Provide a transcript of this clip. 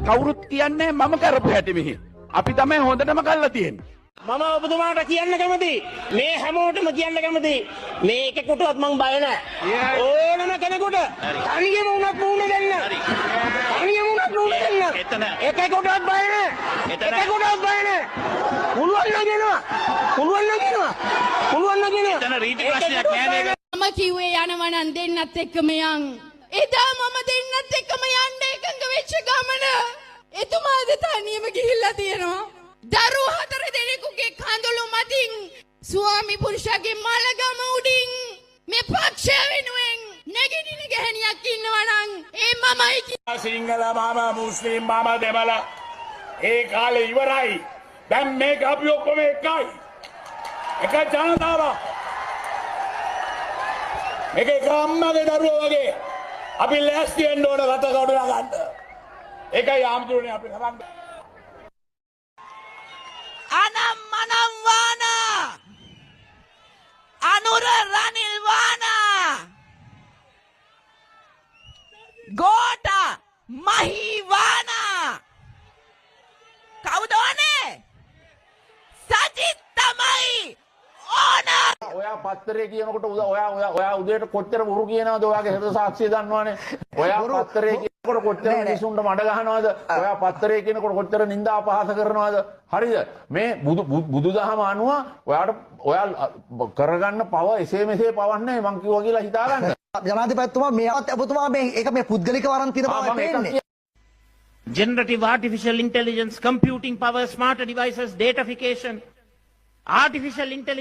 කවුරුත් කියන්නේ මම කරපු හැටි මෙහි. අපි තමයි හොඳටම කරලා තියෙන්නේ. මම ඔබතුමාට කියන්න කැමතියි. මේ හැමෝටම කියන්න කැමතියි. මේ එකෙකුටවත් මං බය නැහැ. ඕනම කෙනෙකුට තනියම වුණත් මුණ දෙන්න. තනියම වුණත් මුණ දෙන්න. එකෙකුටවත් බය නැහැ. එකෙකුටවත් බය නැහැ. පුළුවන් නම් කියනවා. පුළුවන් නම් කියනවා. පුළුවන් නම් කියනවා. එතන රීති ප්‍රශ්නයක් නෑ නේද? මම කිව්වේ යනවා නම් දෙන්නත් එක්කම යන්. එදා මම දෙන්නත් එක්කම යන්න එකඟ වෙච්ච ගමන එතුමාද තනියම ගිහිල්ලා තියෙනවා. දරුවෝ 4 දෙනෙකුගේ කඳුළු මතින් ස්වාමි පුරුෂයාගේ මලගම උඩින් මේ පක්ෂය වෙනුවෙන් නැගිටින ගැහණියක් ඉන්නවා නම් ඒ මමයි. සිංහල මාම මුස්ලිම් මාම දෙමළ ඒ කාලේ ඉවරයි. දැන් මේක අපි ඔක්කොම එකයි. එක ජනතාවක්. මේක එක අම්මගේ දරුවෝ වගේ අපි ලෑස්ති වෙන්න ඕන රට ගොඩනගා ගන්න. ඒකයි ආම්තුරුනේ අපි කරන්නේ. Anam manam wana Anura ranil wana Gota mahi wana Kawuda wane Sajit tamai ona ඔයා පත්තරේ කියනකොට ඔයා උදේට කොච්චර බොරු කියනවද? ඔයාගේ හෘද සාක්ෂිය දන්නවනේ. ඔයා පත්තරේ කියනකොට කොච්චර මිනිසුන්ට මඩ ගහනවද? ඔයා පත්තරේ කියනකොට කොච්චර නිନ୍ଦා අපහාස කරනවද? හරිද? මේ බුදුදහම අනුව ඔයා කරගන්න පව එසේ මෙසේ පවන්නේ මං කිව්වා කියලා හිතාගන්න. ජනාධිපතිතුමා මේවත් ඔබතුමා මේ ඒක මේ පුද්ගලික වරන් තියෙන බව පේන්නේ. Generative artificial intelligence, computing power, smart devices, datafication, artificial intelligence